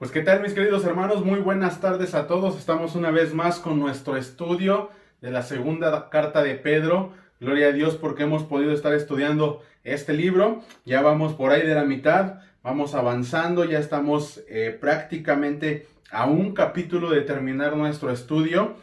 Pues qué tal mis queridos hermanos, muy buenas tardes a todos. Estamos una vez más con nuestro estudio de la segunda carta de Pedro. Gloria a Dios porque hemos podido estar estudiando este libro. Ya vamos por ahí de la mitad, vamos avanzando, ya estamos prácticamente a un capítulo de terminar nuestro estudio.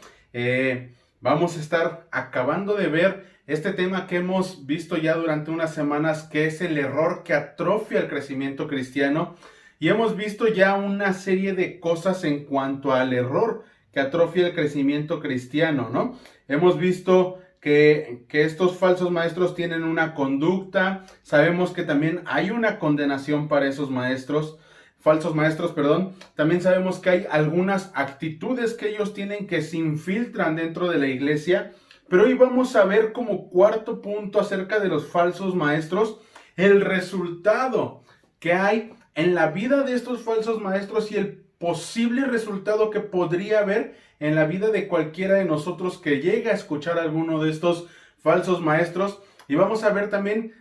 Vamos a estar acabando de ver este tema que hemos visto ya durante unas semanas, que es el error que atrofia el crecimiento cristiano. Y hemos visto ya una serie de cosas en cuanto al error que atrofia el crecimiento cristiano, ¿no? Hemos visto que estos falsos maestros tienen una conducta. Sabemos que también hay una condenación para esos falsos maestros, perdón. También sabemos que hay algunas actitudes que ellos tienen que se infiltran dentro de la iglesia. Pero hoy vamos a ver como cuarto punto acerca de los falsos maestros, el resultado que hay en la vida de estos falsos maestros y el posible resultado que podría haber en la vida de cualquiera de nosotros que llegue a escuchar a alguno de estos falsos maestros. Y vamos a ver también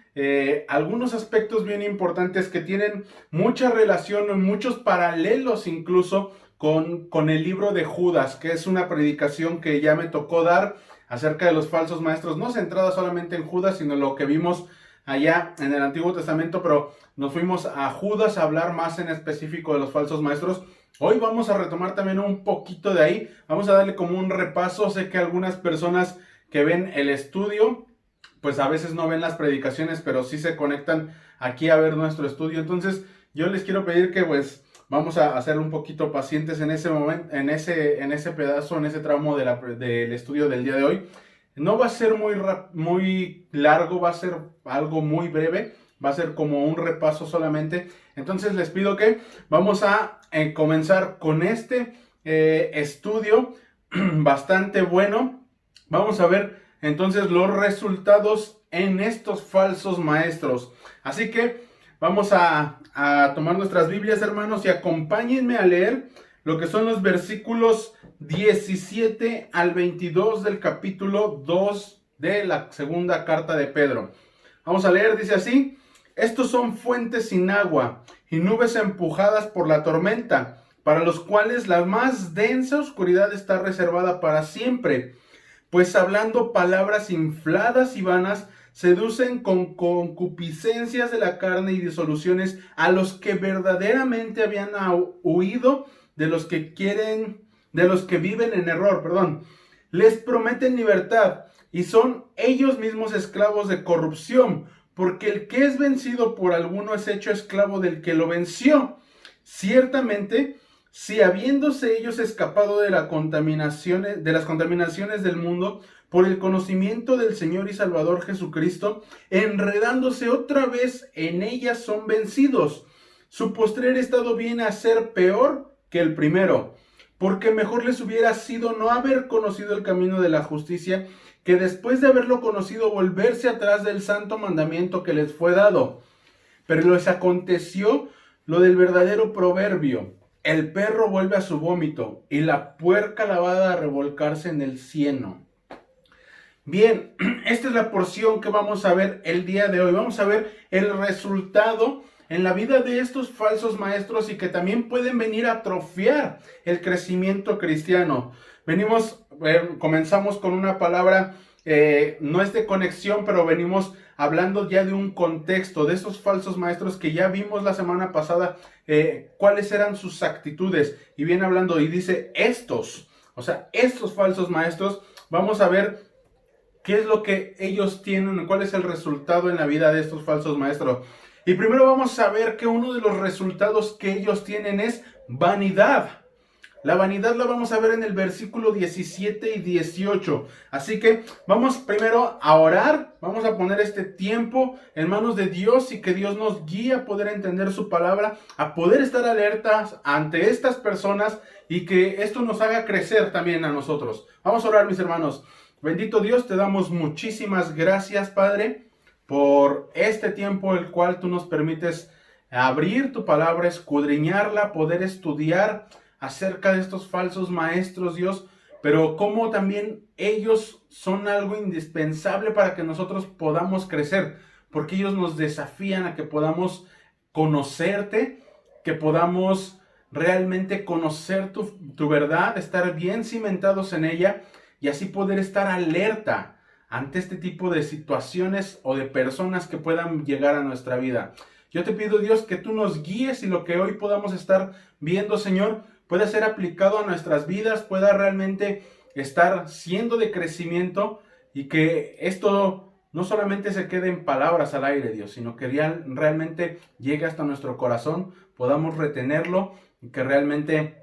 algunos aspectos bien importantes que tienen mucha relación, muchos paralelos incluso con el libro de Judas, que es una predicación que ya me tocó dar acerca de los falsos maestros, no centrada solamente en Judas, sino lo que vimos allá en el Antiguo Testamento, pero nos fuimos a Judas a hablar más en específico de los falsos maestros. Hoy vamos a retomar también un poquito de ahí, vamos a darle como un repaso. Sé que algunas personas que ven el estudio, pues a veces no ven las predicaciones, pero sí se conectan aquí a ver nuestro estudio. Entonces yo les quiero pedir que pues vamos a ser un poquito pacientes en ese momento, en ese pedazo, en ese tramo del estudio del día de hoy. No va a ser muy largo, va a ser algo muy breve, va a ser como un repaso solamente. Entonces les pido que vamos a comenzar con este estudio bastante bueno. Vamos a ver entonces los resultados en estos falsos maestros. Así que vamos a tomar nuestras Biblias, hermanos, y acompáñenme a leer lo que son los versículos 17 al 22 del capítulo 2 de la segunda carta de Pedro. Vamos a leer, dice así: estos son fuentes sin agua y nubes empujadas por la tormenta, para los cuales la más densa oscuridad está reservada para siempre. Pues hablando palabras infladas y vanas, seducen con concupiscencias de la carne y disoluciones a los que verdaderamente habían huido de los que viven en error, perdón. Les prometen libertad y son ellos mismos esclavos de corrupción, porque el que es vencido por alguno es hecho esclavo del que lo venció. Ciertamente, si habiéndose ellos escapado de las contaminaciones del mundo por el conocimiento del Señor y Salvador Jesucristo, enredándose otra vez en ellas son vencidos. Su postrer estado viene a ser peor que el primero, porque mejor les hubiera sido no haber conocido el camino de la justicia, que después de haberlo conocido volverse atrás del santo mandamiento que les fue dado. Pero les aconteció lo del verdadero proverbio: el perro vuelve a su vómito y la puerca lavada a revolcarse en el cieno. Bien, esta es la porción que vamos a ver el día de hoy. Vamos a ver el resultado en la vida de estos falsos maestros y que también pueden venir a atrofiar el crecimiento cristiano. Comenzamos con una palabra, no es de conexión, pero venimos hablando ya de un contexto, de esos falsos maestros que ya vimos la semana pasada, cuáles eran sus actitudes. Y viene hablando y dice estos falsos maestros. Vamos a ver qué es lo que ellos tienen, cuál es el resultado en la vida de estos falsos maestros. Y primero vamos a ver que uno de los resultados que ellos tienen es vanidad. La vanidad la vamos a ver en el versículo 17 y 18. Así que vamos primero a orar, vamos a poner este tiempo en manos de Dios y que Dios nos guíe a poder entender su palabra, a poder estar alertas ante estas personas y que esto nos haga crecer también a nosotros. Vamos a orar, mis hermanos. Bendito Dios, te damos muchísimas gracias, Padre, por este tiempo el cual tú nos permites abrir tu palabra, escudriñarla, poder estudiar acerca de estos falsos maestros, Dios, pero cómo también ellos son algo indispensable para que nosotros podamos crecer, porque ellos nos desafían a que podamos conocerte, que podamos realmente conocer tu verdad, estar bien cimentados en ella y así poder estar alerta ante este tipo de situaciones o de personas que puedan llegar a nuestra vida. Yo te pido, Dios, que tú nos guíes y lo que hoy podamos estar viendo, Señor, pueda ser aplicado a nuestras vidas, pueda realmente estar siendo de crecimiento y que esto no solamente se quede en palabras al aire, Dios, sino que realmente llegue hasta nuestro corazón, podamos retenerlo y que realmente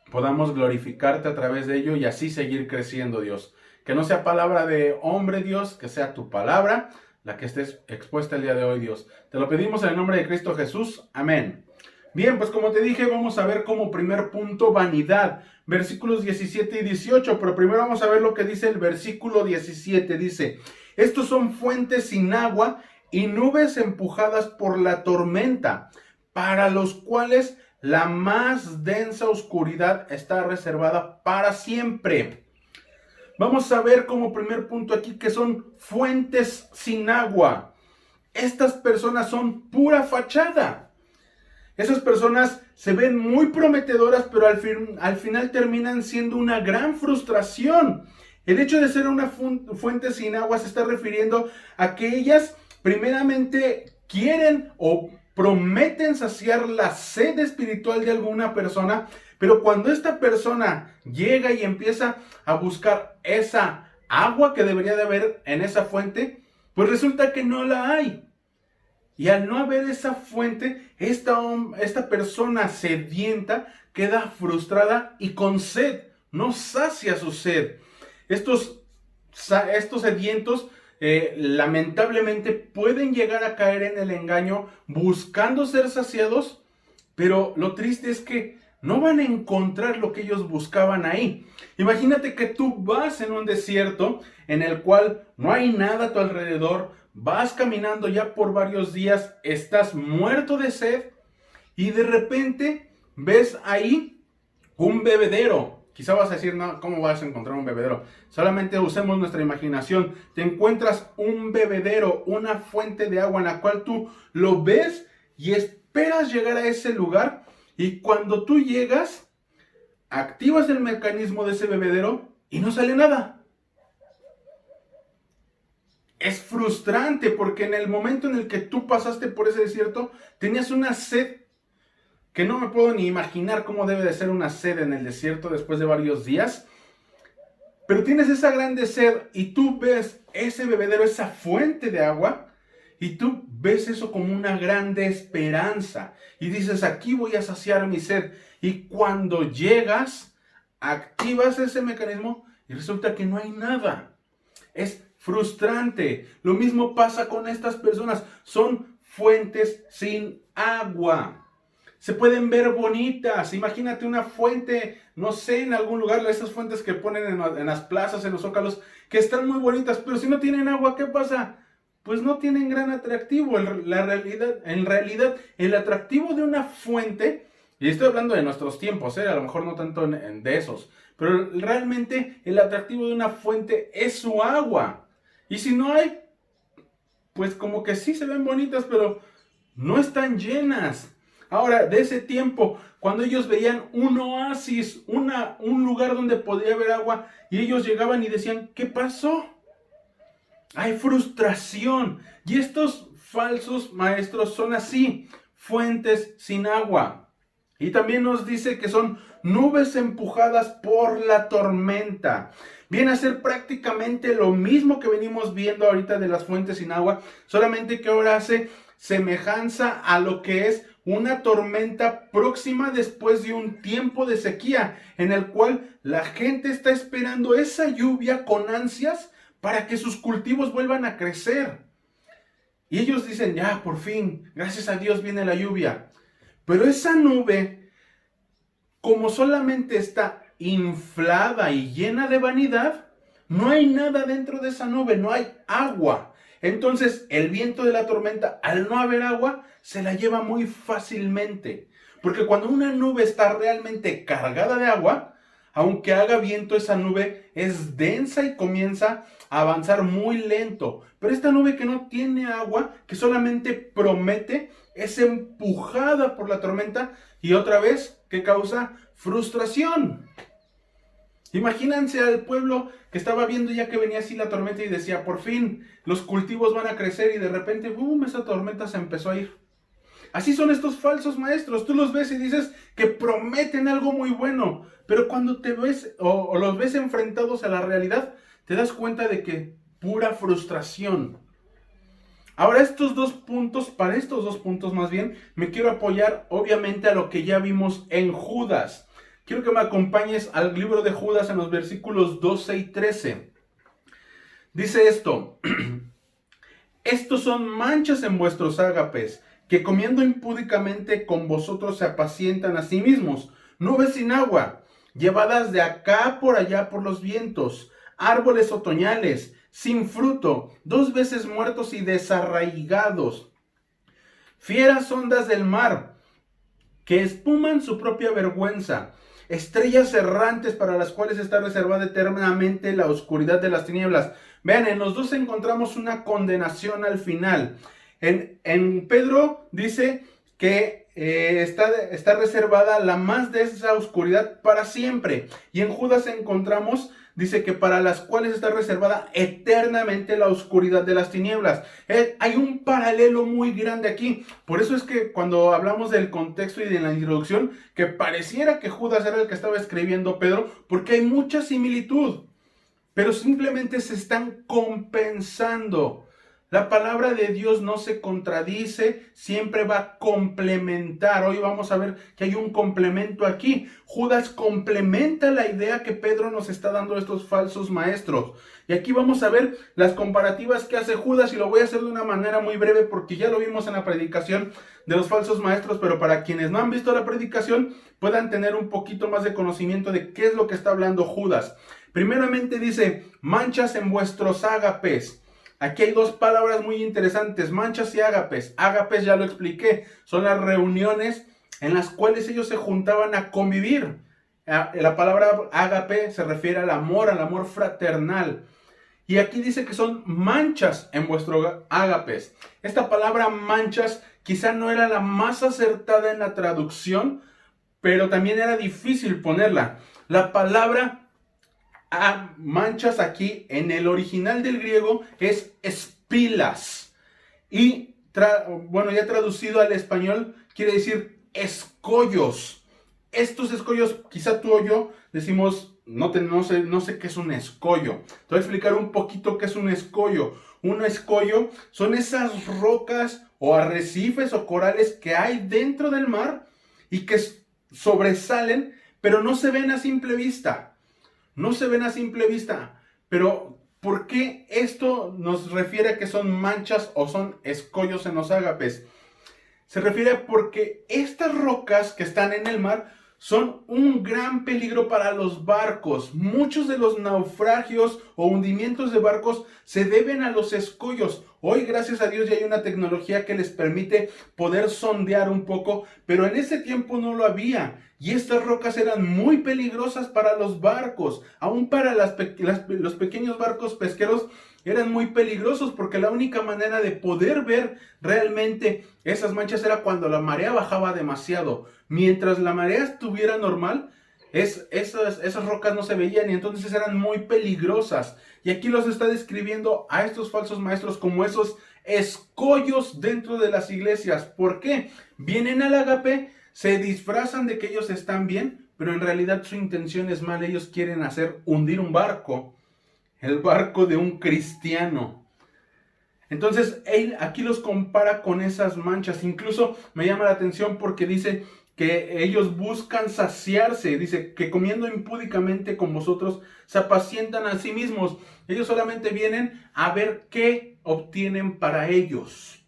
podamos glorificarte a través de ello y así seguir creciendo, Dios. Que no sea palabra de hombre, Dios, que sea tu palabra la que estés expuesta el día de hoy, Dios. Te lo pedimos en el nombre de Cristo Jesús. Amén. Bien, pues como te dije, vamos a ver como primer punto vanidad, versículos 17 y 18, pero primero vamos a ver lo que dice el versículo 17. Dice, estos son fuentes sin agua y nubes empujadas por la tormenta, para los cuales la más densa oscuridad está reservada para siempre. Vamos a ver como primer punto aquí que son fuentes sin agua. Estas personas son pura fachada. Esas personas se ven muy prometedoras, pero al final terminan siendo una gran frustración. El hecho de ser una fuente sin agua se está refiriendo a que ellas primeramente quieren o prometen saciar la sed espiritual de alguna persona, pero cuando esta persona llega y empieza a buscar esa agua que debería de haber en esa fuente, pues resulta que no la hay. Y al no haber esa fuente, esta persona sedienta queda frustrada y con sed, no sacia su sed. Estos sedientos lamentablemente pueden llegar a caer en el engaño buscando ser saciados, pero lo triste es que no van a encontrar lo que ellos buscaban ahí. Imagínate que tú vas en un desierto en el cual no hay nada a tu alrededor, vas caminando ya por varios días, estás muerto de sed y de repente ves ahí un bebedero. Quizá vas a decir, no, ¿cómo vas a encontrar un bebedero? Solamente usemos nuestra imaginación. Te encuentras un bebedero, una fuente de agua en la cual tú lo ves y esperas llegar a ese lugar. Y cuando tú llegas, activas el mecanismo de ese bebedero y no sale nada. Es frustrante porque en el momento en el que tú pasaste por ese desierto, tenías una sed que no me puedo ni imaginar cómo debe de ser una sed en el desierto después de varios días. Pero tienes esa grande sed y tú ves ese bebedero, esa fuente de agua, y tú ves eso como una grande esperanza. Y dices, aquí voy a saciar mi sed. Y cuando llegas, activas ese mecanismo y resulta que no hay nada. Es frustrante. Lo mismo pasa con estas personas. Son fuentes sin agua. Se pueden ver bonitas. Imagínate una fuente, no sé, en algún lugar, esas fuentes que ponen en las plazas, en los zócalos, que están muy bonitas, pero si no tienen agua, ¿qué pasa? Pues no tienen gran atractivo. En realidad, el atractivo de una fuente, y estoy hablando de nuestros tiempos, a lo mejor no tanto de esos, pero realmente el atractivo de una fuente es su agua. Y si no hay, pues como que sí se ven bonitas, pero no están llenas. Ahora, de ese tiempo, cuando ellos veían un oasis, un lugar donde podía haber agua, y ellos llegaban y decían, ¿qué pasó? Hay frustración. Y estos falsos maestros son así, fuentes sin agua. Y también nos dice que son nubes empujadas por la tormenta. Viene a ser prácticamente lo mismo que venimos viendo ahorita de las fuentes sin agua, solamente que ahora hace semejanza a lo que es una tormenta próxima después de un tiempo de sequía, en el cual la gente está esperando esa lluvia con ansias para que sus cultivos vuelvan a crecer. Y ellos dicen, ya, por fin, gracias a Dios viene la lluvia. Pero esa nube, como solamente está inflada y llena de vanidad, no hay nada dentro de esa nube, no hay agua. Entonces, el viento de la tormenta, al no haber agua, se la lleva muy fácilmente. Porque cuando una nube está realmente cargada de agua, Aunque haga viento, esa nube es densa y comienza a avanzar muy lento. Pero esta nube que no tiene agua, que solamente promete, es empujada por la tormenta y otra vez, ¿qué causa? Frustración. Imagínense al pueblo que estaba viendo ya que venía así la tormenta y decía, por fin, los cultivos van a crecer y de repente, ¡bum!, esa tormenta se empezó a ir. Así son estos falsos maestros. Tú los ves y dices que prometen algo muy bueno, pero cuando te ves o los ves enfrentados a la realidad, te das cuenta de que pura frustración. Ahora para estos dos puntos más bien, me quiero apoyar obviamente a lo que ya vimos en Judas. Quiero que me acompañes al libro de Judas en los versículos 12 y 13. Dice esto: estos son manchas en vuestros ágapes, que comiendo impúdicamente con vosotros se apacientan a sí mismos, nubes sin agua, llevadas de acá por allá por los vientos, árboles otoñales, sin fruto, 2 veces muertos y desarraigados, fieras ondas del mar, que espuman su propia vergüenza, estrellas errantes para las cuales está reservada eternamente la oscuridad de las tinieblas. Vean, en los dos encontramos una condenación al final. En Pedro dice que está reservada la más de esa oscuridad para siempre. Y en Judas encontramos, dice que para las cuales está reservada eternamente la oscuridad de las tinieblas. Hay un paralelo muy grande aquí. Por eso es que cuando hablamos del contexto y de la introducción, que pareciera que Judas era el que estaba escribiendo Pedro, porque hay mucha similitud, pero simplemente se están compensando. La palabra de Dios no se contradice, siempre va a complementar. Hoy vamos a ver que hay un complemento aquí. Judas complementa la idea que Pedro nos está dando de estos falsos maestros. Y aquí vamos a ver las comparativas que hace Judas, y lo voy a hacer de una manera muy breve porque ya lo vimos en la predicación de los falsos maestros, pero para quienes no han visto la predicación puedan tener un poquito más de conocimiento de qué es lo que está hablando Judas. Primeramente dice, manchas en vuestros ágapes. Aquí hay 2 palabras muy interesantes, manchas y ágapes. Ágapes ya lo expliqué, son las reuniones en las cuales ellos se juntaban a convivir. La palabra ágape se refiere al amor fraternal. Y aquí dice que son manchas en vuestros ágapes. Esta palabra manchas quizá no era la más acertada en la traducción, pero también era difícil ponerla. La palabra manchas aquí en el original del griego es espilas, y ya traducido al español quiere decir escollos. Estos escollos, quizá tú o yo decimos, no sé qué es un escollo. Te voy a explicar un poquito qué es un escollo. Un escollo son esas rocas o arrecifes o corales que hay dentro del mar y que sobresalen, pero no se ven a simple vista. No se ven a simple vista, pero ¿por qué esto nos refiere a que son manchas o son escollos en los ágapes? Se refiere porque estas rocas que están en el mar son un gran peligro para los barcos. Muchos de los naufragios o hundimientos de barcos se deben a los escollos. Hoy, gracias a Dios, ya hay una tecnología que les permite poder sondear un poco, pero en ese tiempo no lo había. Y estas rocas eran muy peligrosas para los barcos, aún para los pequeños barcos pesqueros eran muy peligrosos, porque la única manera de poder ver realmente esas manchas era cuando la marea bajaba demasiado. Mientras la marea estuviera normal, esas rocas no se veían y entonces eran muy peligrosas. Y aquí los está describiendo a estos falsos maestros como esos escollos dentro de las iglesias. ¿Por qué? Vienen al ágape, se disfrazan de que ellos están bien, pero en realidad su intención es mala. Ellos quieren hacer hundir un barco, el barco de un cristiano. Entonces él aquí los compara con esas manchas. Incluso me llama la atención porque dice que ellos buscan saciarse. Dice que comiendo impúdicamente con vosotros se apacientan a sí mismos. Ellos solamente vienen a ver qué obtienen para ellos.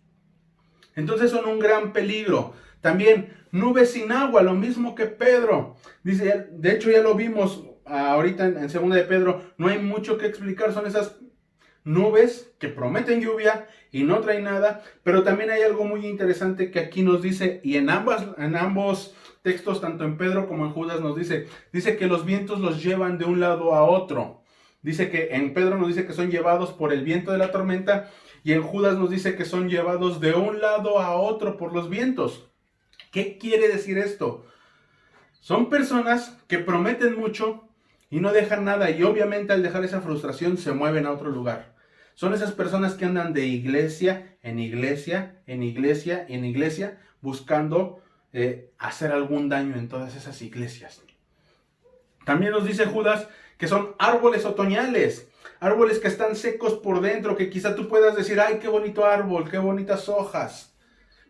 Entonces son un gran peligro. También nubes sin agua, lo mismo que Pedro. Dice, de hecho ya lo vimos ahorita en segunda de Pedro, no hay mucho que explicar. Son esas nubes que prometen lluvia y no traen nada, pero también hay algo muy interesante que aquí nos dice, y en ambos textos, tanto en Pedro como en Judas nos dice que los vientos los llevan de un lado a otro. Dice que en Pedro nos dice que son llevados por el viento de la tormenta, y en Judas nos dice que son llevados de un lado a otro por los vientos. ¿Qué quiere decir esto? Son personas que prometen mucho y no dejan nada, y obviamente al dejar esa frustración se mueven a otro lugar. Son esas personas que andan de iglesia en iglesia, en iglesia, en iglesia, buscando hacer algún daño en todas esas iglesias. También nos dice Judas que son árboles otoñales, árboles que están secos por dentro, que quizá tú puedas decir, ay, qué bonito árbol, qué bonitas hojas.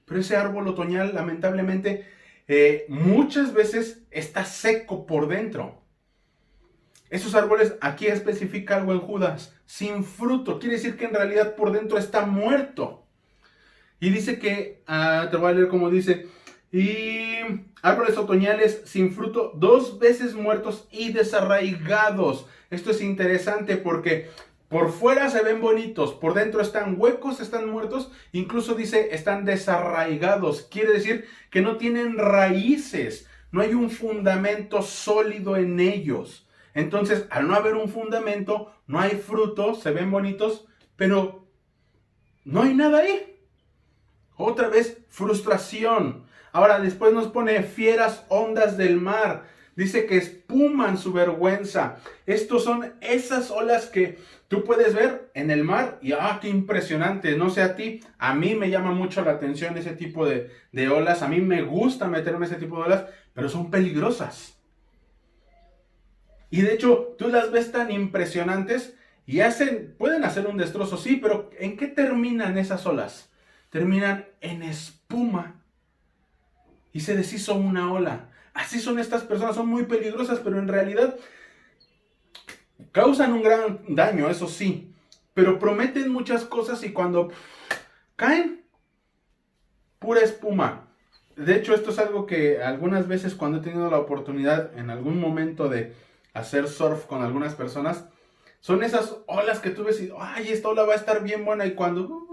Pero ese árbol otoñal, lamentablemente, muchas veces está seco por dentro. Esos árboles, aquí especifica algo en Judas, sin fruto, quiere decir que en realidad por dentro está muerto. Y dice que, te voy a leer como dice, y árboles otoñales sin fruto, 2 veces muertos y desarraigados. Esto es interesante porque por fuera se ven bonitos, por dentro están huecos, están muertos, incluso dice están desarraigados. Quiere decir que no tienen raíces, no hay un fundamento sólido en ellos. Entonces, al no haber un fundamento, no hay frutos, se ven bonitos, pero no hay nada ahí. Otra vez, frustración. Ahora, después nos pone fieras ondas del mar. Dice que espuman su vergüenza. Estos son esas olas que tú puedes ver en el mar y qué impresionante. No sé a ti, a mí me llama mucho la atención ese tipo de olas. A mí me gusta meterme en ese tipo de olas, pero son peligrosas. Y de hecho, tú las ves tan impresionantes y pueden hacer un destrozo, sí, pero ¿en qué terminan esas olas? Terminan en espuma y se deshizo una ola. Así son estas personas, son muy peligrosas, pero en realidad causan un gran daño, eso sí, pero prometen muchas cosas y cuando caen, pura espuma. De hecho, esto es algo que algunas veces cuando he tenido la oportunidad en algún momento de hacer surf con algunas personas, son esas olas que tú ves y, ay, esta ola va a estar bien buena, y cuando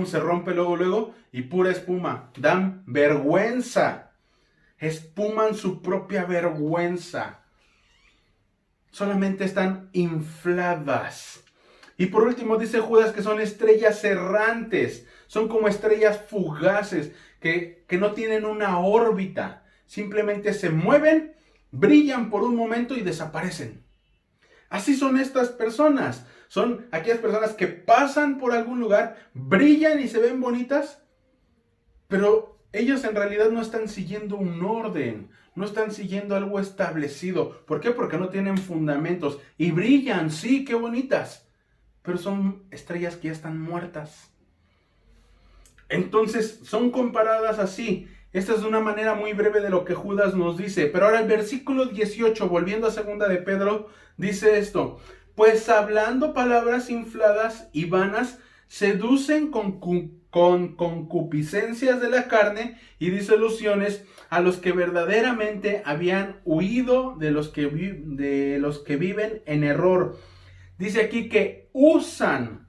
se rompe luego y pura espuma. Dan vergüenza. Espuman su propia vergüenza. Solamente están infladas. Y por último dice Judas que son estrellas errantes. Son como estrellas fugaces que no tienen una órbita. Simplemente se mueven, brillan por un momento y desaparecen. Así son estas personas. Son aquellas personas que pasan por algún lugar, brillan y se ven bonitas, pero ellos en realidad no están siguiendo un orden, no están siguiendo algo establecido. ¿Por qué? Porque no tienen fundamentos. Y brillan, sí, qué bonitas, pero son estrellas que ya están muertas. Entonces son comparadas así. Esta es una manera muy breve de lo que Judas nos dice. Pero ahora el versículo 18, volviendo a 2 de Pedro, dice esto: pues hablando palabras infladas y vanas, seducen con concupiscencias de la carne y disoluciones a los que verdaderamente habían huido de los que viven en error. Dice aquí que usan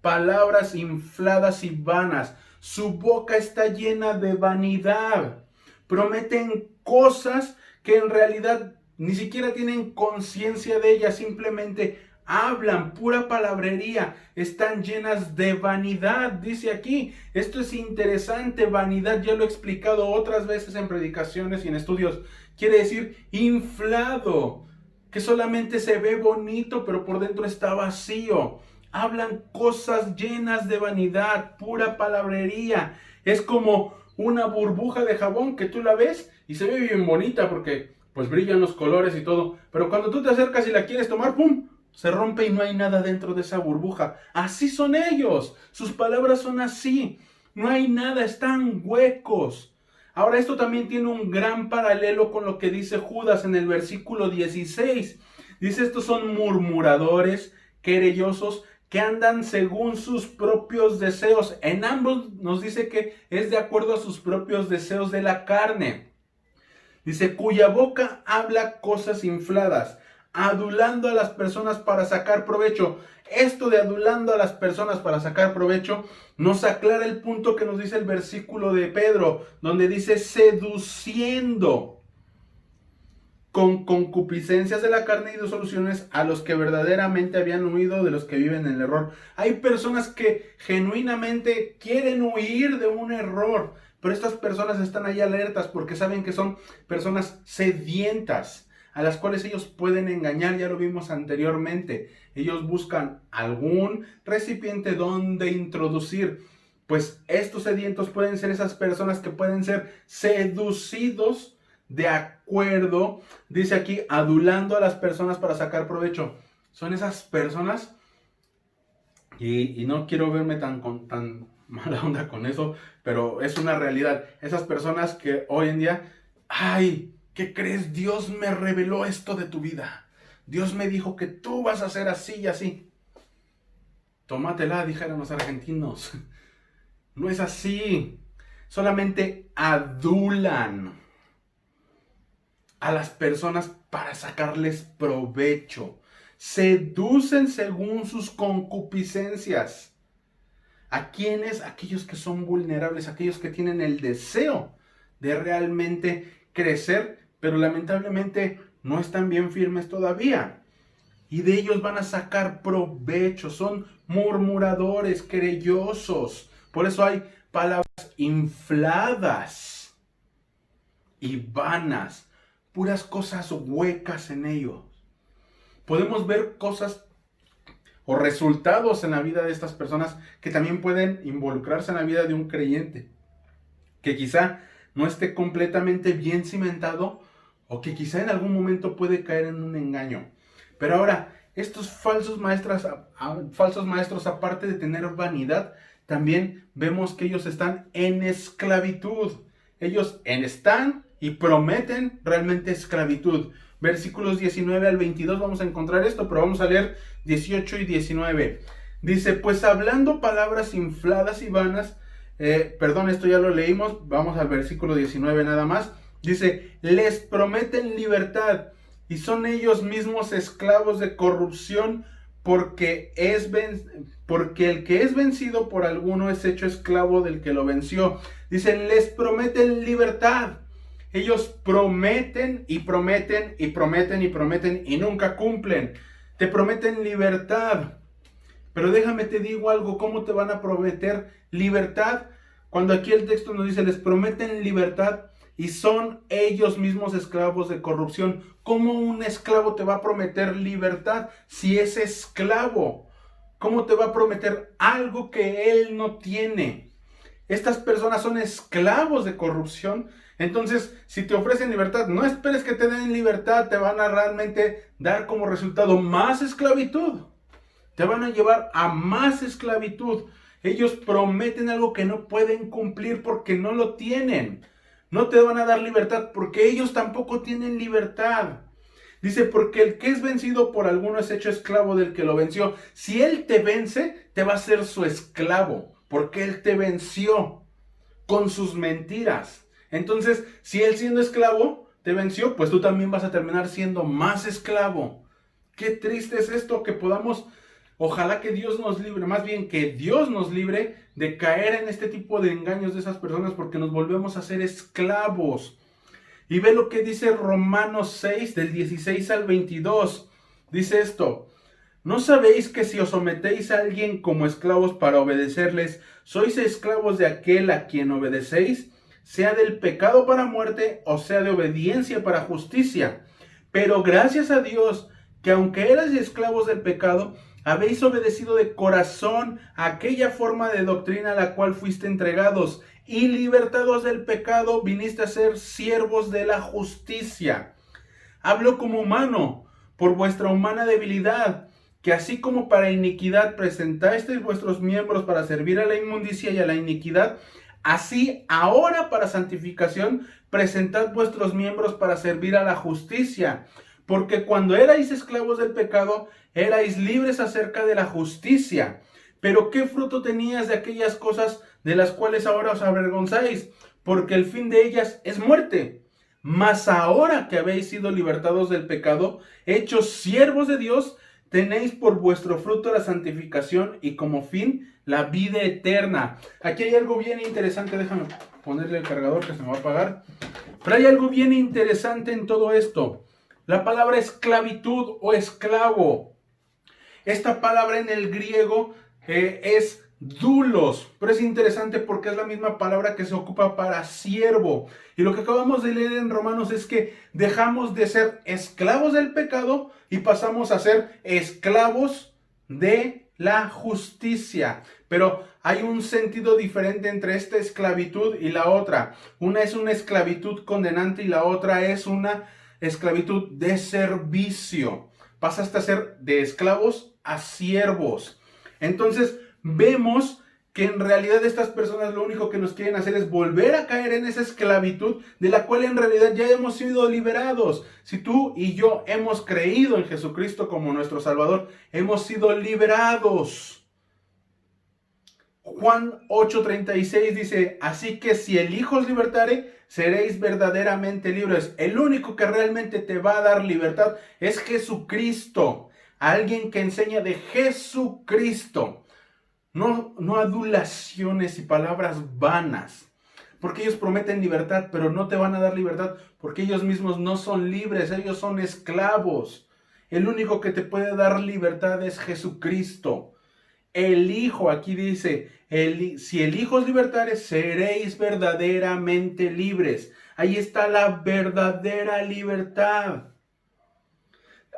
palabras infladas y vanas. Su boca está llena de vanidad. Prometen cosas que en realidad ni siquiera tienen conciencia de ellas. Simplemente hablan pura palabrería. Están llenas de vanidad, dice aquí. Esto es interesante. Vanidad, ya lo he explicado otras veces en predicaciones y en estudios. Quiere decir inflado, que solamente se ve bonito, pero por dentro está vacío. Hablan cosas llenas de vanidad, pura palabrería. Es como una burbuja de jabón que tú la ves y se ve bien bonita porque pues brillan los colores y todo. Pero cuando tú te acercas y la quieres tomar, ¡pum!, se rompe y no hay nada dentro de esa burbuja. Así son ellos. Sus palabras son así. No hay nada, están huecos. Ahora esto también tiene un gran paralelo con lo que dice Judas en el versículo 16. Dice, estos son murmuradores, querellosos, que andan según sus propios deseos. En ambos nos dice que es de acuerdo a sus propios deseos de la carne. Dice, cuya boca habla cosas infladas. adulando a las personas para sacar provecho. Esto de adulando a las personas para sacar provecho nos aclara el punto que nos dice el versículo de Pedro, donde dice seduciendo con concupiscencias de la carne y disoluciones a los que verdaderamente habían huido de los que viven en el error. Hay personas que genuinamente quieren huir de un error, pero estas personas están ahí alertas porque saben que son personas sedientas, a las cuales ellos pueden engañar. Ya lo vimos anteriormente. Ellos buscan algún recipiente donde introducir. Pues estos sedientos pueden ser esas personas que pueden ser seducidos de acuerdo, dice aquí, adulando a las personas para sacar provecho. Son esas personas, y no quiero verme tan mala onda con eso, pero es una realidad. Esas personas que hoy en día, ay, ¿qué crees? Dios me reveló esto de tu vida. Dios me dijo que tú vas a ser así y así. Tómatela, dijeron los argentinos. No es así. Solamente adulan a las personas para sacarles provecho. Seducen según sus concupiscencias. ¿A quiénes? Aquellos que son vulnerables, aquellos que tienen el deseo de realmente crecer, pero lamentablemente no están bien firmes todavía. Y de ellos van a sacar provecho. Son murmuradores, querellosos. Por eso hay palabras infladas y vanas. Puras cosas huecas en ellos. Podemos ver cosas o resultados en la vida de estas personas que también pueden involucrarse en la vida de un creyente, que quizá no esté completamente bien cimentado o que quizá en algún momento puede caer en un engaño. Pero ahora, estos falsos maestros, aparte de tener vanidad, también vemos que ellos están en esclavitud. Ellos están y prometen realmente esclavitud. Versículos 19 al 22 vamos a encontrar esto, pero vamos a leer 18 y 19. Dice, pues hablando palabras infladas y vanas, esto ya lo leímos, vamos al versículo 19 nada más. Dice, les prometen libertad y son ellos mismos esclavos de corrupción, porque el que es vencido por alguno es hecho esclavo del que lo venció. Dicen, les prometen libertad. Ellos prometen y prometen y prometen y prometen y nunca cumplen. Te prometen libertad. Pero déjame te digo algo, ¿cómo te van a prometer libertad? Cuando aquí el texto nos dice, les prometen libertad y son ellos mismos esclavos de corrupción. ¿Cómo un esclavo te va a prometer libertad si es esclavo? ¿Cómo te va a prometer algo que él no tiene? Estas personas son esclavos de corrupción. Entonces, si te ofrecen libertad, no esperes que te den libertad. Te van a realmente dar como resultado más esclavitud. Te van a llevar a más esclavitud. Ellos prometen algo que no pueden cumplir porque no lo tienen. No te van a dar libertad porque ellos tampoco tienen libertad. Dice, porque el que es vencido por alguno es hecho esclavo del que lo venció. Si él te vence, te va a ser su esclavo, porque él te venció con sus mentiras. Entonces, si él siendo esclavo te venció, pues tú también vas a terminar siendo más esclavo. Qué triste es esto, que podamos, ojalá que Dios nos libre, más bien que Dios nos libre de caer en este tipo de engaños de esas personas, porque nos volvemos a ser esclavos. Y ve lo que dice Romanos 6, del 16 al 22. Dice esto, ¿no sabéis que si os sometéis a alguien como esclavos para obedecerles, sois esclavos de aquel a quien obedecéis, sea del pecado para muerte o sea de obediencia para justicia? Pero gracias a Dios, que aunque erais esclavos del pecado, habéis obedecido de corazón a aquella forma de doctrina a la cual fuiste entregados, y libertados del pecado, viniste a ser siervos de la justicia. Hablo como humano, por vuestra humana debilidad, que así como para iniquidad presentasteis vuestros miembros para servir a la inmundicia y a la iniquidad, así ahora para santificación presentad vuestros miembros para servir a la justicia. Porque cuando erais esclavos del pecado, erais libres acerca de la justicia. Pero ¿qué fruto tenías de aquellas cosas de las cuales ahora os avergonzáis? Porque el fin de ellas es muerte. Mas ahora que habéis sido libertados del pecado, hechos siervos de Dios, tenéis por vuestro fruto la santificación y como fin la vida eterna. Aquí hay algo bien interesante, déjame ponerle el cargador que se me va a apagar. Pero hay algo bien interesante en todo esto. La palabra esclavitud o esclavo. Esta palabra en el griego es doulos, pero es interesante porque es la misma palabra que se ocupa para siervo. Y lo que acabamos de leer en Romanos es que dejamos de ser esclavos del pecado y pasamos a ser esclavos de la justicia. Pero hay un sentido diferente entre esta esclavitud y la otra. Una es una esclavitud condenante y la otra es una esclavitud de servicio. Pasaste a ser de esclavos a siervos. Entonces vemos que en realidad estas personas lo único que nos quieren hacer es volver a caer en esa esclavitud de la cual en realidad ya hemos sido liberados. Si tú y yo hemos creído en Jesucristo como nuestro Salvador, hemos sido liberados. Juan 8:36 dice, así que si el Hijo os libertare, seréis verdaderamente libres. El único que realmente te va a dar libertad es Jesucristo. Alguien que enseña de Jesucristo. No adulaciones y palabras vanas. Porque ellos prometen libertad, pero no te van a dar libertad porque ellos mismos no son libres, ellos son esclavos. El único que te puede dar libertad es Jesucristo. El Hijo, aquí dice, si el Hijo os libertare, seréis verdaderamente libres. Ahí está la verdadera libertad.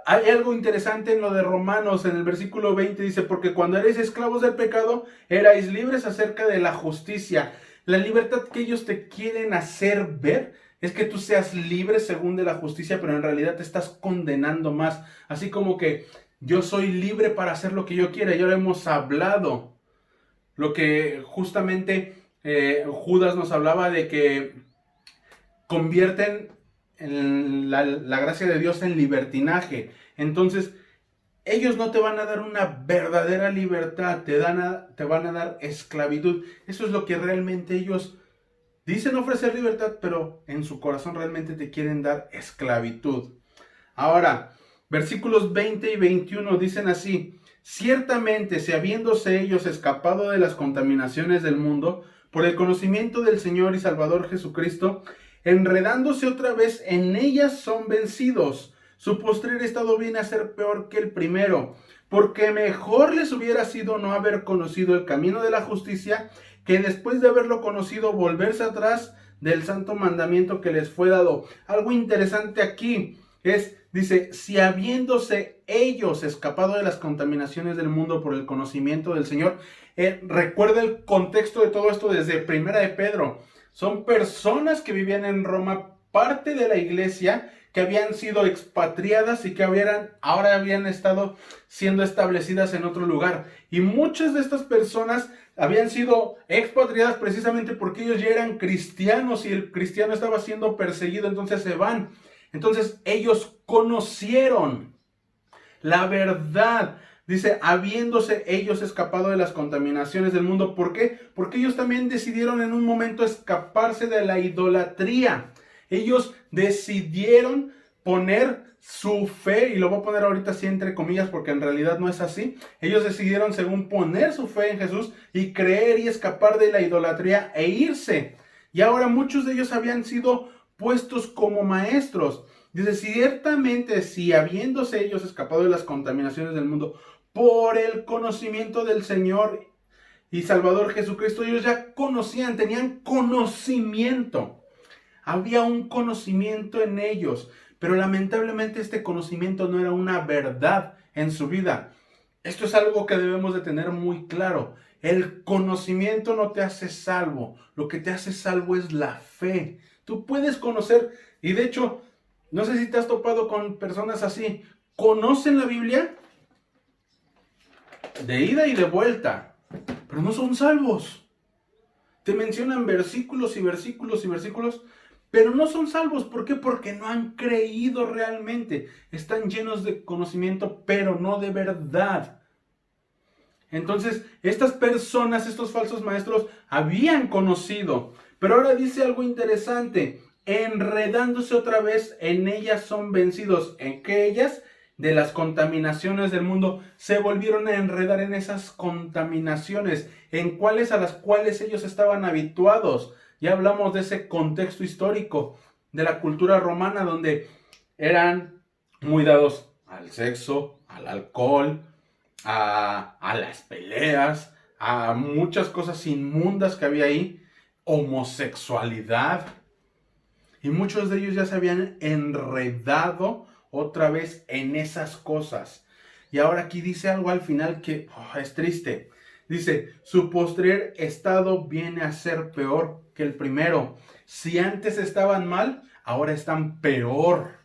Hay algo interesante en lo de Romanos, en el versículo 20 dice, porque cuando erais esclavos del pecado, erais libres acerca de la justicia. La libertad que ellos te quieren hacer ver es que tú seas libre según de la justicia, pero en realidad te estás condenando más. Así como que yo soy libre para hacer lo que yo quiera, ya lo hemos hablado. Lo que justamente Judas nos hablaba de que convierten la gracia de Dios en libertinaje. Entonces, ellos no te van a dar una verdadera libertad, te van a dar esclavitud. Eso es lo que realmente ellos dicen ofrecer libertad, pero en su corazón realmente te quieren dar esclavitud. Ahora, versículos 20 y 21 dicen así, ciertamente si habiéndose ellos escapado de las contaminaciones del mundo, por el conocimiento del Señor y Salvador Jesucristo, enredándose otra vez en ellas son vencidos. Su postrer estado viene a ser peor que el primero, porque mejor les hubiera sido no haber conocido el camino de la justicia, que después de haberlo conocido volverse atrás del santo mandamiento que les fue dado. Algo interesante aquí dice, si habiéndose ellos escapado de las contaminaciones del mundo por el conocimiento del Señor, recuerda el contexto de todo esto desde Primera de Pedro. Son personas que vivían en Roma, parte de la iglesia, que habían sido expatriadas y que ahora habían estado siendo establecidas en otro lugar. Y muchas de estas personas habían sido expatriadas precisamente porque ellos ya eran cristianos y el cristiano estaba siendo perseguido, entonces se van. Entonces ellos conocieron la verdad. Dice, habiéndose ellos escapado de las contaminaciones del mundo. ¿Por qué? Porque ellos también decidieron en un momento escaparse de la idolatría. Ellos decidieron poner su fe, y lo voy a poner ahorita así entre comillas porque en realidad no es así. Ellos decidieron según poner su fe en Jesús y creer y escapar de la idolatría e irse. Y ahora muchos de ellos habían sido puestos como maestros. Dice, ciertamente si habiéndose ellos escapado de las contaminaciones del mundo por el conocimiento del Señor y Salvador Jesucristo, ellos ya conocían, tenían conocimiento. Había un conocimiento en ellos, pero lamentablemente este conocimiento no era una verdad en su vida. Esto es algo que debemos de tener muy claro. El conocimiento no te hace salvo. Lo que te hace salvo es la fe. Tú puedes conocer, y de hecho, no sé si te has topado con personas así. Conocen la Biblia de ida y de vuelta, pero no son salvos. Te mencionan versículos y versículos y versículos, pero no son salvos. ¿Por qué? Porque no han creído realmente. Están llenos de conocimiento, pero no de verdad. Entonces, estas personas, estos falsos maestros, habían conocido. Pero ahora dice algo interesante. enredándose otra vez en ellas son vencidos. ¿En qué ellas? De las contaminaciones del mundo. Se volvieron a enredar en esas contaminaciones, en cuáles a las cuales ellos estaban habituados. Ya hablamos de ese contexto histórico de la cultura romana, donde eran muy dados al sexo, al alcohol, a las peleas, a muchas cosas inmundas que había ahí, homosexualidad. Y muchos de ellos ya se habían enredado otra vez en esas cosas. Y ahora aquí dice algo al final que es triste. Dice, su postrer estado viene a ser peor que el primero. Si antes estaban mal, ahora están peor.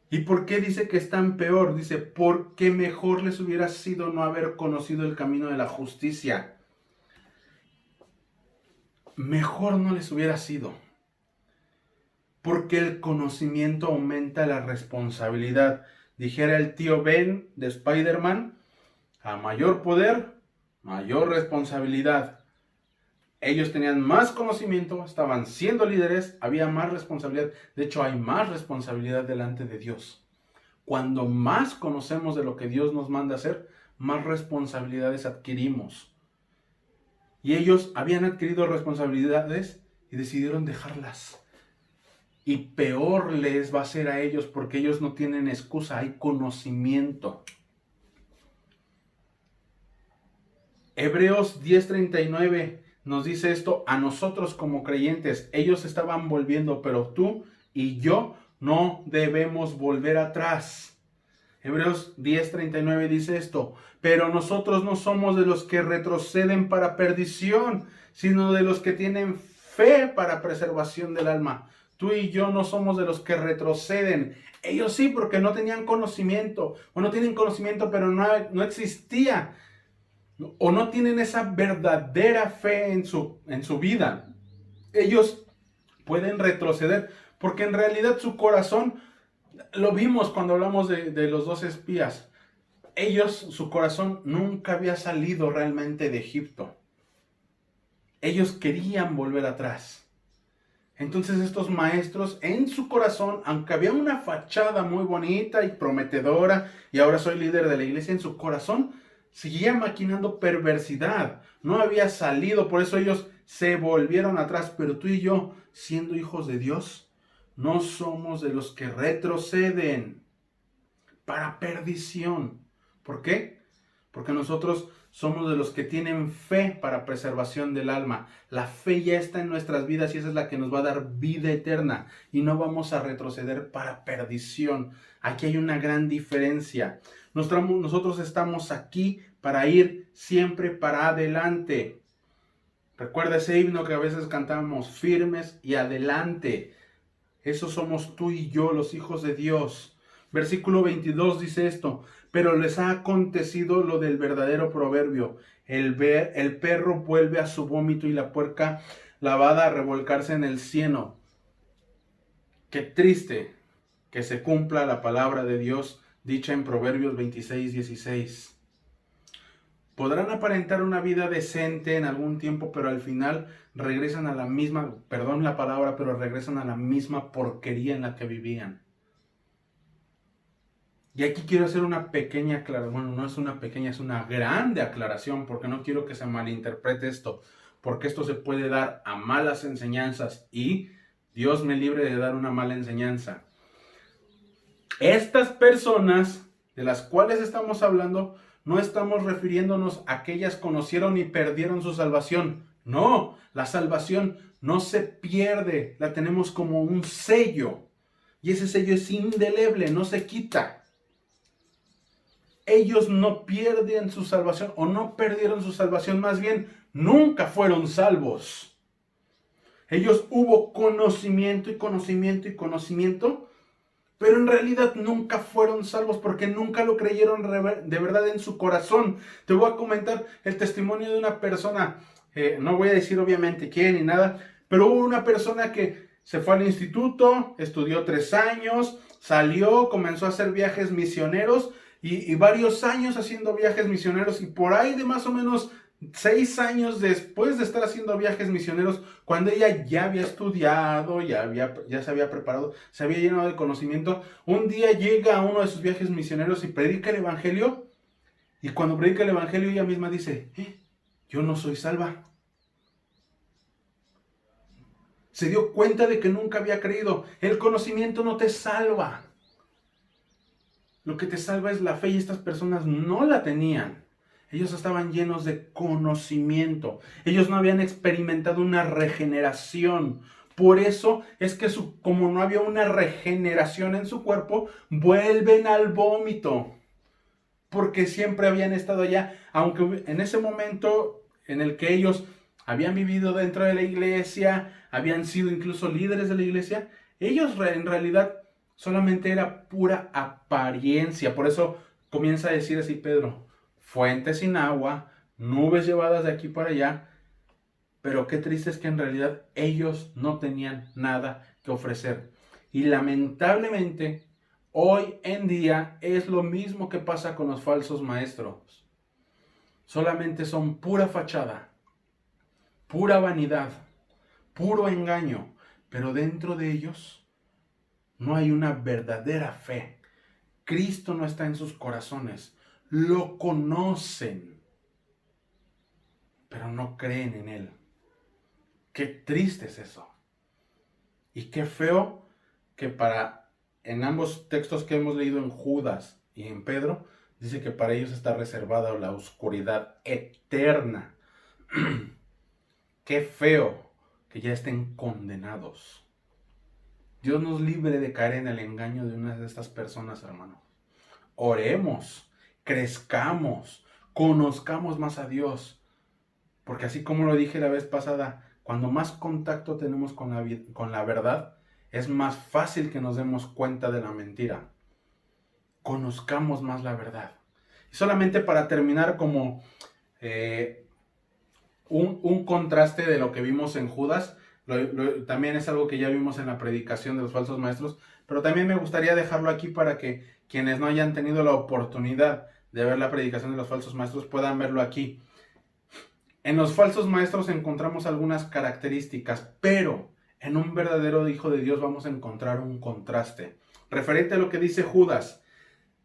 ¿Y por qué dice que están peor? Dice, porque mejor les hubiera sido no haber conocido el camino de la justicia. Mejor no les hubiera sido. Porque el conocimiento aumenta la responsabilidad. Dijera el tío Ben de Spider-Man, a mayor poder, mayor responsabilidad. Ellos tenían más conocimiento, estaban siendo líderes, había más responsabilidad. De hecho, hay más responsabilidad delante de Dios. Cuando más conocemos de lo que Dios nos manda hacer, más responsabilidades adquirimos. Y ellos habían adquirido responsabilidades y decidieron dejarlas. Y peor les va a ser a ellos porque ellos no tienen excusa, hay conocimiento. Hebreos 10:39 nos dice esto a nosotros como creyentes. Ellos estaban volviendo, pero tú y yo no debemos volver atrás. Hebreos 10:39 dice esto, pero nosotros no somos de los que retroceden para perdición, sino de los que tienen fe para preservación del alma. Tú y yo no somos de los que retroceden. Ellos sí, porque no tenían conocimiento, o no tienen conocimiento, pero no existía, o no tienen esa verdadera fe en su vida. Ellos pueden retroceder, porque en realidad su corazón, lo vimos cuando hablamos de los 2 espías, ellos, su corazón nunca había salido realmente de Egipto. Ellos querían volver atrás. Entonces estos maestros en su corazón, aunque había una fachada muy bonita y prometedora, y ahora soy líder de la iglesia, en su corazón seguía maquinando perversidad. No había salido, por eso ellos se volvieron atrás. Pero tú y yo, siendo hijos de Dios, no somos de los que retroceden para perdición. ¿Por qué? Porque nosotros somos de los que tienen fe para preservación del alma. La fe ya está en nuestras vidas y esa es la que nos va a dar vida eterna. Y no vamos a retroceder para perdición. Aquí hay una gran diferencia. Nosotros estamos aquí para ir siempre para adelante. Recuerda ese himno que a veces cantamos, firmes y adelante. Eso somos tú y yo, los hijos de Dios. Versículo 22 dice esto, pero les ha acontecido lo del verdadero proverbio. El perro vuelve a su vómito y la puerca lavada a revolcarse en el cieno. Qué triste que se cumpla la palabra de Dios dicha en Proverbios 26:16. Podrán aparentar una vida decente en algún tiempo, pero al final regresan a la misma, perdón la palabra, pero regresan a la misma porquería en la que vivían. Y aquí quiero hacer una pequeña aclaración, bueno, no es una pequeña, es una grande aclaración, porque no quiero que se malinterprete esto, porque esto se puede dar a malas enseñanzas y Dios me libre de dar una mala enseñanza. Estas personas de las cuales estamos hablando, no estamos refiriéndonos a que ellas conocieron y perdieron su salvación. No, la salvación no se pierde, la tenemos como un sello. Y ese sello es indeleble, no se quita. Ellos no pierden su salvación o no perdieron su salvación, más bien nunca fueron salvos. Ellos hubo conocimiento y conocimiento y conocimiento, pero en realidad nunca fueron salvos porque nunca lo creyeron de verdad en su corazón. Te voy a comentar el testimonio de una persona, no voy a decir obviamente quién ni nada, pero hubo una persona que se fue al instituto, estudió 3 años, salió, comenzó a hacer viajes misioneros y varios años haciendo viajes misioneros y por ahí de más o menos 6 años después de estar haciendo viajes misioneros, cuando ella ya había estudiado, ya se había preparado, se había llenado de conocimiento, un día llega a uno de sus viajes misioneros y predica el evangelio. Y cuando predica el evangelio, ella misma dice, yo no soy salva. Se dio cuenta de que nunca había creído. El conocimiento no te salva. Lo que te salva es la fe, y estas personas no la tenían. Ellos estaban llenos de conocimiento. Ellos no habían experimentado una regeneración. Por eso es que como no había una regeneración en su cuerpo, vuelven al vómito. Porque siempre habían estado allá, aunque en ese momento en el que ellos habían vivido dentro de la iglesia, habían sido incluso líderes de la iglesia, ellos en realidad solamente era pura apariencia. Por eso comienza a decir así Pedro, fuentes sin agua, nubes llevadas de aquí para allá, pero qué triste es que en realidad ellos no tenían nada que ofrecer. Y lamentablemente, hoy en día es lo mismo que pasa con los falsos maestros. Solamente son pura fachada, pura vanidad, puro engaño, pero dentro de ellos no hay una verdadera fe. Cristo no está en sus corazones. Lo conocen, pero no creen en Él. Qué triste es eso. Y qué feo que en ambos textos que hemos leído en Judas y en Pedro, dice que para ellos está reservada la oscuridad eterna. Qué feo que ya estén condenados. Dios nos libre de caer en el engaño de una de estas personas, hermanos. Oremos, crezcamos, conozcamos más a Dios. Porque así como lo dije la vez pasada, cuando más contacto tenemos con la verdad, es más fácil que nos demos cuenta de la mentira. Conozcamos más la verdad. Y solamente para terminar como un contraste de lo que vimos en Judas, también es algo que ya vimos en la predicación de los falsos maestros, pero también me gustaría dejarlo aquí para que quienes no hayan tenido la oportunidad de ver la predicación de los falsos maestros puedan verlo aquí. En los falsos maestros encontramos algunas características, pero en un verdadero hijo de Dios vamos a encontrar un contraste. Referente a lo que dice Judas,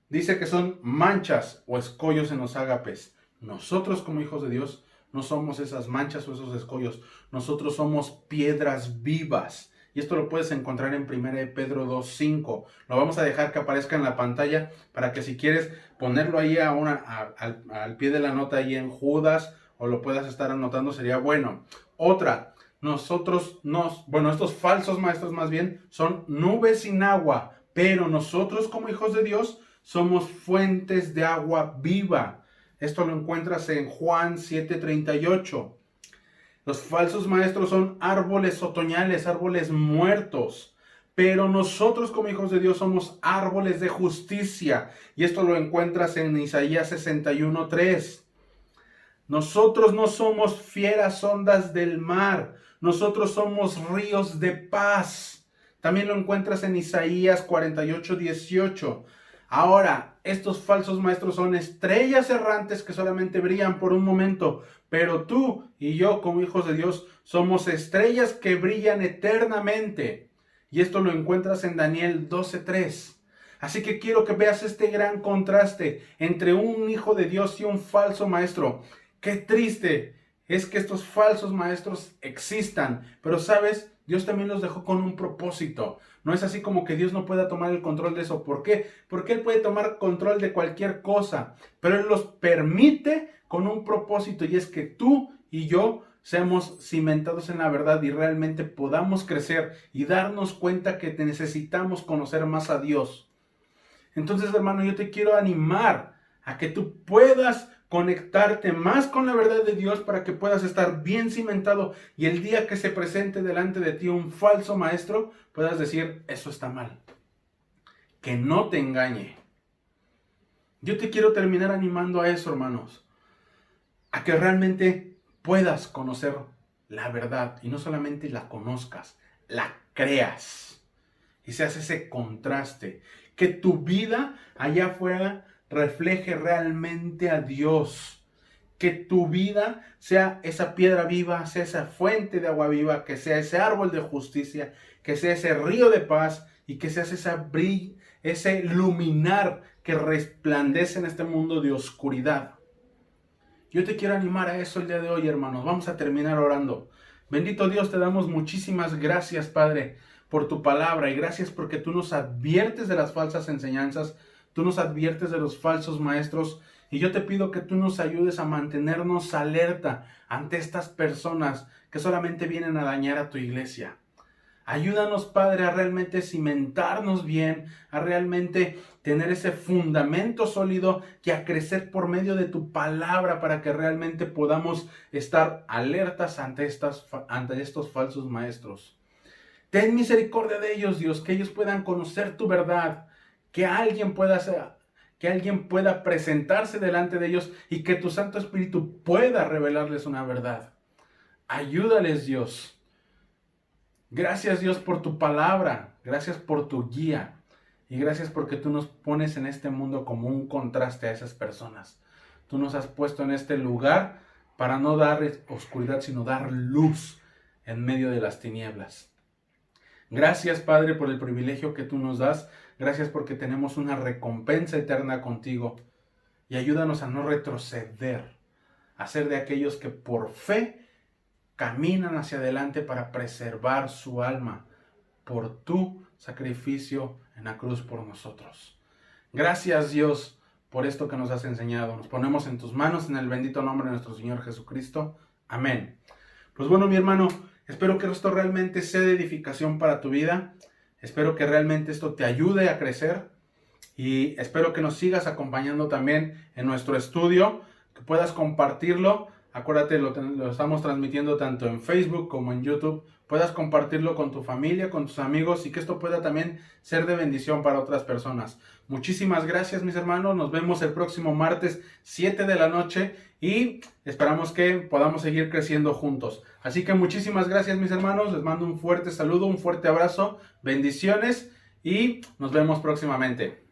dice que son manchas o escollos en los ágapes. Nosotros como hijos de Dios no somos esas manchas o esos escollos. Nosotros somos piedras vivas. Y esto lo puedes encontrar en 1 Pedro 2:5. Lo vamos a dejar que aparezca en la pantalla para que si quieres ponerlo ahí al pie de la nota ahí en Judas, o lo puedas estar anotando, sería bueno. Otra, estos falsos maestros más bien son nubes sin agua, pero nosotros como hijos de Dios somos fuentes de agua viva. Esto lo encuentras en Juan 7:38. Los falsos maestros son árboles otoñales, árboles muertos. Pero nosotros como hijos de Dios somos árboles de justicia. Y esto lo encuentras en Isaías 61:3. Nosotros no somos fieras ondas del mar. Nosotros somos ríos de paz. También lo encuentras en Isaías 48:18. Ahora, estos falsos maestros son estrellas errantes que solamente brillan por un momento, pero tú y yo como hijos de Dios somos estrellas que brillan eternamente. Y esto lo encuentras en Daniel 12:3. Así que quiero que veas este gran contraste entre un hijo de Dios y un falso maestro. Qué triste es que estos falsos maestros existan, pero sabes, Dios también los dejó con un propósito. No es así como que Dios no pueda tomar el control de eso. ¿Por qué? Porque Él puede tomar control de cualquier cosa, pero Él los permite con un propósito, y es que tú y yo seamos cimentados en la verdad y realmente podamos crecer y darnos cuenta que necesitamos conocer más a Dios. Entonces, hermano, yo te quiero animar a que tú puedas conectarte más con la verdad de Dios para que puedas estar bien cimentado, y el día que se presente delante de ti un falso maestro, puedas decir, eso está mal. Que no te engañe. Yo te quiero terminar animando a eso, hermanos. A que realmente puedas conocer la verdad y no solamente la conozcas, la creas. Y seas ese contraste. Que tu vida allá afuera refleje realmente a Dios. Que tu vida sea esa piedra viva, sea esa fuente de agua viva, que sea ese árbol de justicia, que sea ese río de paz y que seas ese luminar que resplandece en este mundo de oscuridad. Yo te quiero animar a eso el día de hoy, hermanos. Vamos a terminar orando. Bendito Dios, te damos muchísimas gracias, Padre, por tu palabra, y gracias porque tú nos adviertes de las falsas enseñanzas, tú nos adviertes de los falsos maestros, y yo te pido que tú nos ayudes a mantenernos alerta ante estas personas que solamente vienen a dañar a tu iglesia. Ayúdanos, Padre, a realmente cimentarnos bien, a realmente tener ese fundamento sólido y a crecer por medio de tu palabra para que realmente podamos estar alertas ante estos falsos maestros. Ten misericordia de ellos, Dios, que ellos puedan conocer tu verdad, que alguien pueda presentarse delante de ellos y que tu Santo Espíritu pueda revelarles una verdad. Ayúdales, Dios. Gracias, Dios, por tu palabra, gracias por tu guía y gracias porque tú nos pones en este mundo como un contraste a esas personas. Tú nos has puesto en este lugar para no dar oscuridad, sino dar luz en medio de las tinieblas. Gracias, Padre, por el privilegio que tú nos das. Gracias porque tenemos una recompensa eterna contigo. Y ayúdanos a no retroceder, a ser de aquellos que por fe caminan hacia adelante para preservar su alma por tu sacrificio en la cruz por nosotros. Gracias, Dios, por esto que nos has enseñado. Nos ponemos en tus manos en el bendito nombre de nuestro Señor Jesucristo. Amén. Pues bueno, mi hermano, espero que esto realmente sea de edificación para tu vida. Espero que realmente esto te ayude a crecer y espero que nos sigas acompañando también en nuestro estudio, que puedas compartirlo. Acuérdate, lo estamos transmitiendo tanto en Facebook como en YouTube. Puedas compartirlo con tu familia, con tus amigos y que esto pueda también ser de bendición para otras personas. Muchísimas gracias, mis hermanos. Nos vemos el próximo martes 7 de la noche y esperamos que podamos seguir creciendo juntos. Así que muchísimas gracias, mis hermanos. Les mando un fuerte saludo, un fuerte abrazo, bendiciones y nos vemos próximamente.